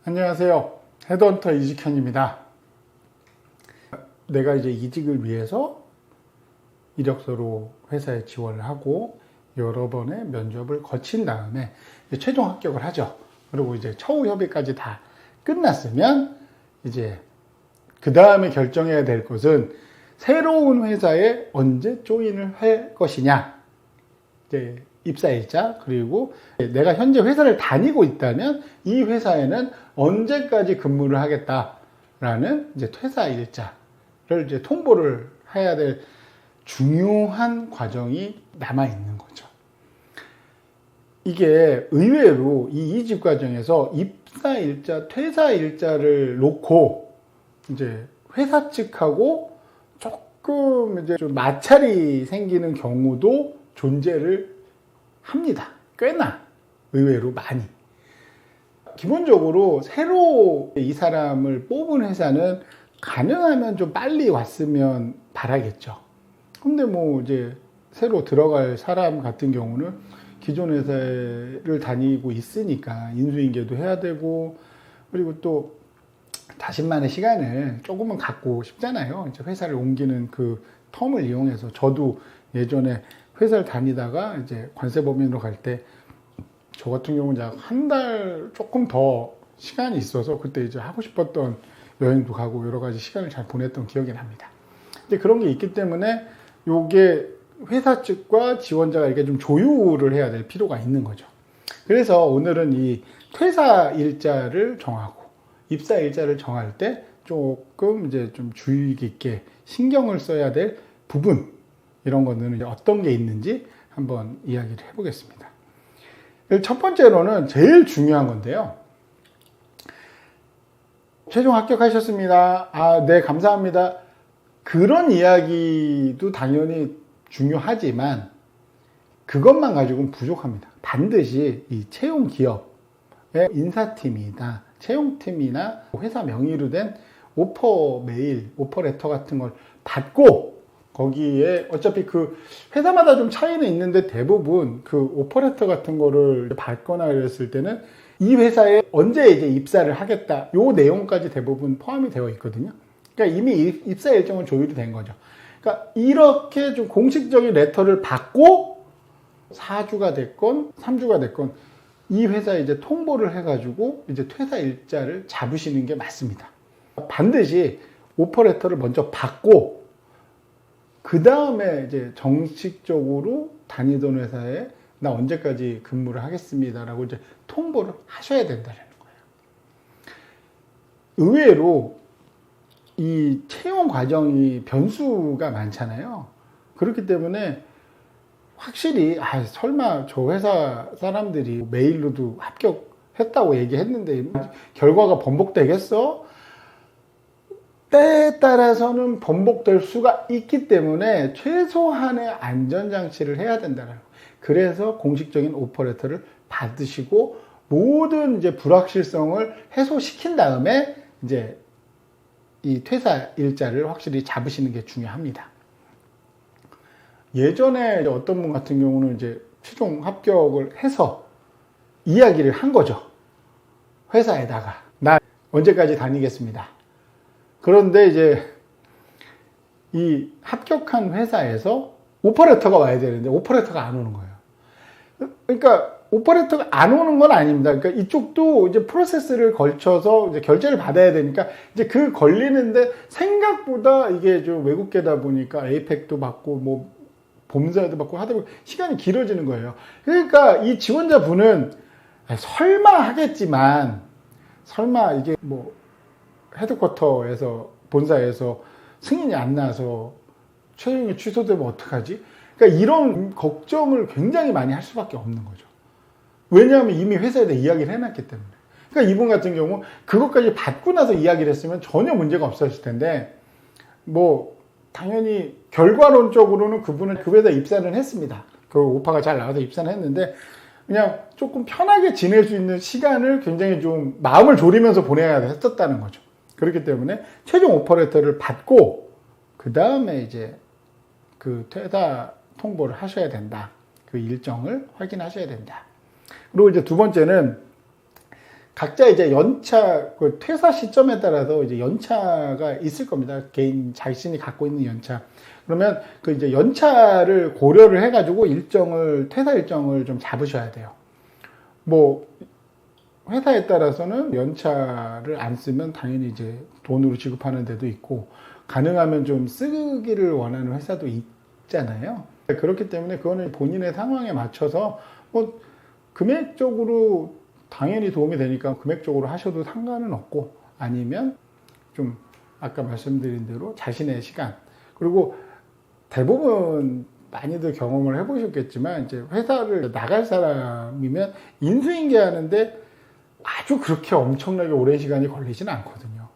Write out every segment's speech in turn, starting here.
안녕하세요. 헤드헌터 이직현입니다. 내가 이제 이직을 위해서 이력서로 회사에 지원을 하고 여러 번의 면접을 거친 다음에 최종 합격을 하죠. 그리고 이제 처우 협의까지 다 끝났으면 이제 그 다음에 결정해야 될 것은 새로운 회사에 언제 조인을 할 것이냐. 이제 입사일자, 그리고 내가 현재 회사를 다니고 있다면 이 회사에는 언제까지 근무를 하겠다라는 이제 퇴사일자를 이제 통보를 해야 될 중요한 과정이 남아 있는 거죠. 이게 의외로 이 이직 과정에서 입사일자, 퇴사일자를 놓고 이제 회사 측하고 조금 이제 좀 마찰이 생기는 경우도 존재를 합니다. 꽤나 의외로 많이. 기본적으로 새로 이 사람을 뽑은 회사는 가능하면 좀 빨리 왔으면 바라겠죠. 근데 뭐 이제 새로 들어갈 사람 같은 경우는 기존 회사를 다니고 있으니까 인수인계도 해야 되고, 그리고 또 자신만의 시간을 조금은 갖고 싶잖아요. 이제 회사를 옮기는 그 텀을 이용해서. 저도 예전에 회사를 다니다가 이제 관세법인으로 갈 때 저 같은 경우는 한 달 조금 더 시간이 있어서 그때 이제 하고 싶었던 여행도 가고 여러 가지 시간을 잘 보냈던 기억이 납니다. 이제 그런 게 있기 때문에 요게 회사 측과 지원자가 이렇게 좀 조율을 해야 될 필요가 있는 거죠. 그래서 오늘은 이 퇴사 일자를 정하고 입사 일자를 정할 때 조금 이제 좀 주의 깊게 신경을 써야 될 부분, 이런 거는 어떤 게 있는지 한번 이야기를 해보겠습니다. 첫 번째로는 제일 중요한 건데요. 최종 합격하셨습니다. 아, 네, 감사합니다. 그런 이야기도 당연히 중요하지만 그것만 가지고는 부족합니다. 반드시 이 채용 기업의 인사팀이나 채용팀이나 회사 명의로 된 오퍼 메일, 오퍼 레터 같은 걸 받고, 거기에 어차피 그 회사마다 좀 차이는 있는데 대부분 그 오퍼레터 같은 거를 받거나 이랬을 때는 이 회사에 언제 이제 입사를 하겠다, 요 내용까지 대부분 포함이 되어 있거든요. 그러니까 이미 입사 일정은 조율이 된 거죠. 그러니까 이렇게 좀 공식적인 레터를 받고 4주가 됐건 3주가 됐건 이 회사에 이제 통보를 해가지고 이제 퇴사 일자를 잡으시는 게 맞습니다. 반드시 오퍼레터를 먼저 받고 그 다음에 이제 정식적으로 다니던 회사에 나 언제까지 근무를 하겠습니다라고 이제 통보를 하셔야 된다는 거예요. 의외로 이 채용 과정이 변수가 많잖아요. 그렇기 때문에 확실히 설마 저 회사 사람들이 메일로도 합격했다고 얘기했는데 결과가 번복되겠어? 때에 따라서는 번복될 수가 있기 때문에 최소한의 안전장치를 해야 된다는 거예요. 그래서 공식적인 오퍼레터를 받으시고 모든 이제 불확실성을 해소시킨 다음에 이제 이 퇴사 일자를 확실히 잡으시는 게 중요합니다. 예전에 어떤 분 같은 경우는 이제 최종 합격을 해서 이야기를 한 거죠. 회사에다가 나 언제까지 다니겠습니다. 그런데 이제 이 합격한 회사에서 오퍼레터가 와야 되는데 오퍼레터가 안 오는 거예요. 그러니까 오퍼레터가 안 오는 건 아닙니다. 그러니까 이쪽도 이제 프로세스를 걸쳐서 이제 결제를 받아야 되니까 이제 그 걸리는데 생각보다 이게 좀 외국계다 보니까 에이펙도 받고 뭐 본사도 받고 하다 보니까 시간이 길어지는 거예요. 그러니까 이 지원자분은 설마 하겠지만 설마 이게 뭐 헤드쿼터에서 본사에서 승인이 안 나서 채용이 취소되면 어떡하지? 그러니까 이런 걱정을 굉장히 많이 할 수밖에 없는 거죠. 왜냐하면 이미 회사에 대해 이야기를 해놨기 때문에. 그러니까 이분 같은 경우 그것까지 받고 나서 이야기를 했으면 전혀 문제가 없었을 텐데, 뭐 당연히 결과론적으로는 그분은 그 회사에 입사는 했습니다. 그 오파가 잘 나와서 입사는 했는데 그냥 조금 편하게 지낼 수 있는 시간을 굉장히 좀 마음을 졸이면서 보내야 했었다는 거죠. 그렇기 때문에 최종 오퍼레터를 받고 그 다음에 이제 그 퇴사 통보를 하셔야 된다. 그 일정을 확인하셔야 된다. 그리고 이제 두 번째는 각자 이제 연차, 그 퇴사 시점에 따라서 이제 연차가 있을 겁니다. 개인 자신이 갖고 있는 연차. 그러면 그 이제 연차를 고려를 해가지고 퇴사 일정을 좀 잡으셔야 돼요. 뭐, 회사에 따라서는 연차를 안 쓰면 당연히 이제 돈으로 지급하는 데도 있고, 가능하면 좀 쓰기를 원하는 회사도 있잖아요. 그렇기 때문에 그거는 본인의 상황에 맞춰서 뭐, 금액적으로 당연히 도움이 되니까 금액적으로 하셔도 상관은 없고, 아니면 좀 아까 말씀드린 대로 자신의 시간, 그리고 대부분 많이들 경험을 해보셨겠지만 이제 회사를 나갈 사람이면 인수인계하는데 아주 그렇게 엄청나게 오랜 시간이 걸리지는 않거든요.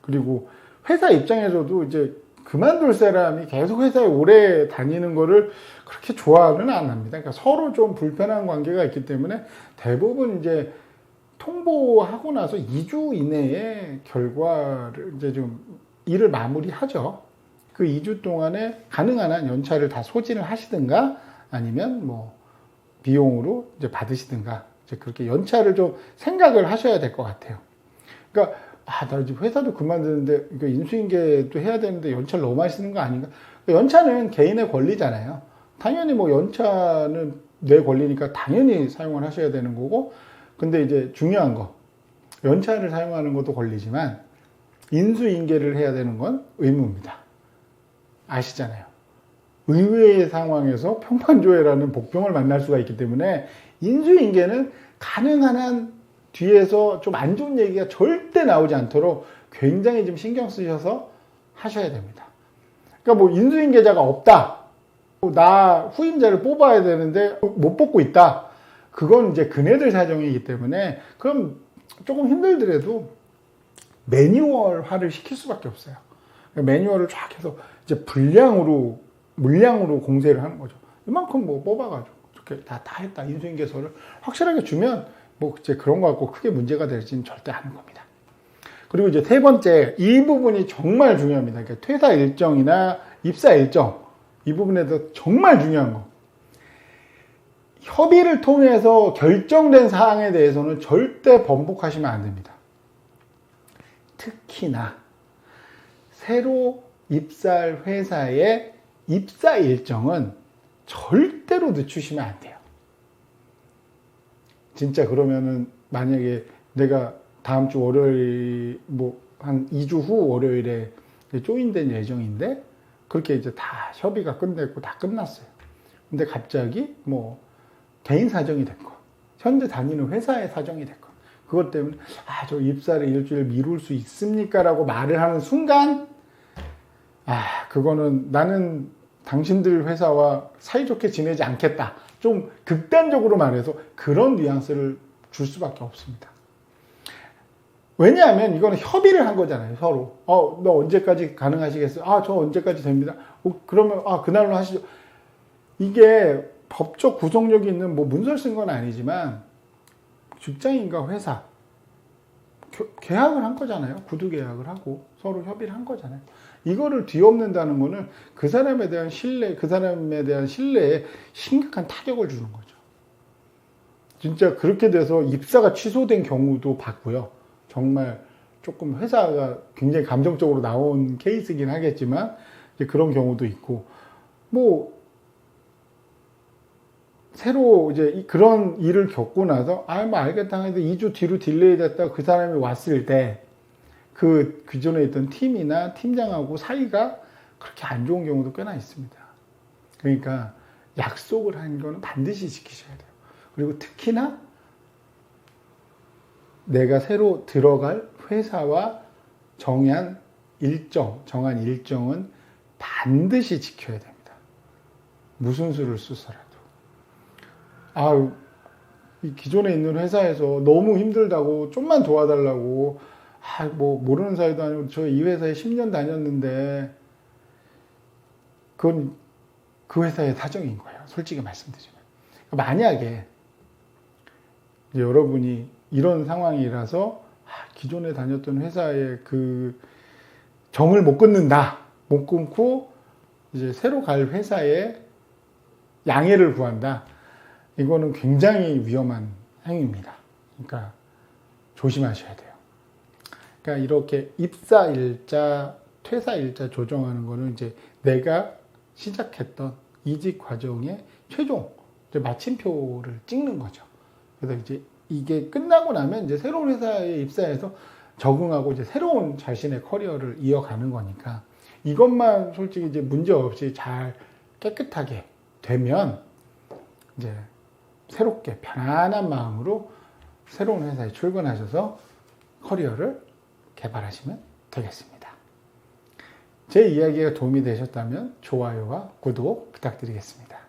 그리고 회사 입장에서도 이제 그만둘 사람이 계속 회사에 오래 다니는 거를 그렇게 좋아는 안 합니다. 그러니까 서로 좀 불편한 관계가 있기 때문에 대부분 이제 통보하고 나서 2주 이내에 결과를 이제 좀 일을 마무리하죠. 그 2주 동안에 가능한 한 연차를 다 소진을 하시든가 아니면 뭐 비용으로 이제 받으시든가 이제 그렇게 연차를 좀 생각을 하셔야 될 것 같아요. 그러니까 나 이제 회사도 그만두는데 이거 인수인계도 해야 되는데 연차를 너무 많이 쓰는 거 아닌가? 연차는 개인의 권리잖아요. 당연히 뭐 연차는 내 권리니까 당연히 사용을 하셔야 되는 거고, 근데 이제 중요한 거, 연차를 사용하는 것도 권리지만 인수인계를 해야 되는 건 의무입니다. 아시잖아요. 의외의 상황에서 평판조회라는 복병을 만날 수가 있기 때문에 인수인계는 가능한 한 뒤에서 좀 안 좋은 얘기가 절대 나오지 않도록 굉장히 좀 신경 쓰셔서 하셔야 됩니다. 그러니까 뭐 인수인계자가 없다. 나 후임자를 뽑아야 되는데 못 뽑고 있다. 그건 이제 그네들 사정이기 때문에 그럼 조금 힘들더라도 매뉴얼화를 시킬 수밖에 없어요. 매뉴얼을 쫙 해서 이제 물량으로 공세를 하는 거죠. 이만큼 뭐 뽑아가지고 이렇게 다 했다. 인수인계서를 확실하게 주면 뭐 이제 그런 거 갖고 크게 문제가 될지는 절대 않은 겁니다. 그리고 이제 세 번째, 이 부분이 정말 중요합니다. 그러니까 퇴사 일정이나 입사 일정, 이 부분에서 정말 중요한 거. 협의를 통해서 결정된 사항에 대해서는 절대 번복하시면 안 됩니다. 특히나 새로 입사할 회사의 입사 일정은 절대로 늦추시면 안 돼요. 진짜 그러면은 만약에 내가 다음 주 월요일 뭐 한 2주 후 월요일에 조인된 예정인데 그렇게 이제 다 협의가 끝냈고 다 끝났어요. 근데 갑자기 뭐 개인 사정이 됐건 현재 다니는 회사의 사정이 됐건 그것 때문에 저 입사를 일주일 미룰 수 있습니까? 라고 말을 하는 순간 그거는 나는 당신들 회사와 사이좋게 지내지 않겠다. 좀 극단적으로 말해서 그런 뉘앙스를 줄 수밖에 없습니다. 왜냐하면 이거는 협의를 한 거잖아요, 서로. 너 언제까지 가능하시겠어요? 저 언제까지 됩니다. 그러면 그날로 하시죠. 이게 법적 구속력이 있는 뭐 문서를 쓴 건 아니지만 직장인과 회사 계약을 한 거잖아요. 구두 계약을 하고 서로 협의를 한 거잖아요. 이거를 뒤엎는다는 거는 그 사람에 대한 신뢰에 심각한 타격을 주는 거죠. 진짜 그렇게 돼서 입사가 취소된 경우도 봤고요. 정말 조금 회사가 굉장히 감정적으로 나온 케이스긴 하겠지만 이제 그런 경우도 있고 뭐 새로 이제 그런 일을 겪고 나서 뭐 알겠다 해도 2주 뒤로 딜레이 됐다가 그 사람이 왔을 때 그 기존에 있던 팀이나 팀장하고 사이가 그렇게 안 좋은 경우도 꽤나 있습니다. 그러니까 약속을 한 거는 반드시 지키셔야 돼요. 그리고 특히나 내가 새로 들어갈 회사와 정한 일정은 반드시 지켜야 됩니다. 무슨 수를 쓰서라도. 이 기존에 있는 회사에서 너무 힘들다고 좀만 도와달라고 뭐 모르는 사이도 아니고 저 이 회사에 10년 다녔는데 그건 그 회사의 사정인 거예요. 솔직히 말씀드리면. 만약에 여러분이 이런 상황이라서 기존에 다녔던 회사의 그 정을 못 끊고 이제 새로 갈 회사에 양해를 구한다. 이거는 굉장히 위험한 행위입니다. 그러니까 조심하셔야 돼요. 그러니까 이렇게 입사일자, 퇴사일자 조정하는 거는 이제 내가 시작했던 이직 과정의 최종 마침표를 찍는 거죠. 그래서 이제 이게 끝나고 나면 이제 새로운 회사에 입사해서 적응하고 이제 새로운 자신의 커리어를 이어가는 거니까 이것만 솔직히 이제 문제 없이 잘 깨끗하게 되면 이제 새롭게 편안한 마음으로 새로운 회사에 출근하셔서 커리어를 개발하시면 되겠습니다. 제 이야기가 도움이 되셨다면 좋아요와 구독 부탁드리겠습니다.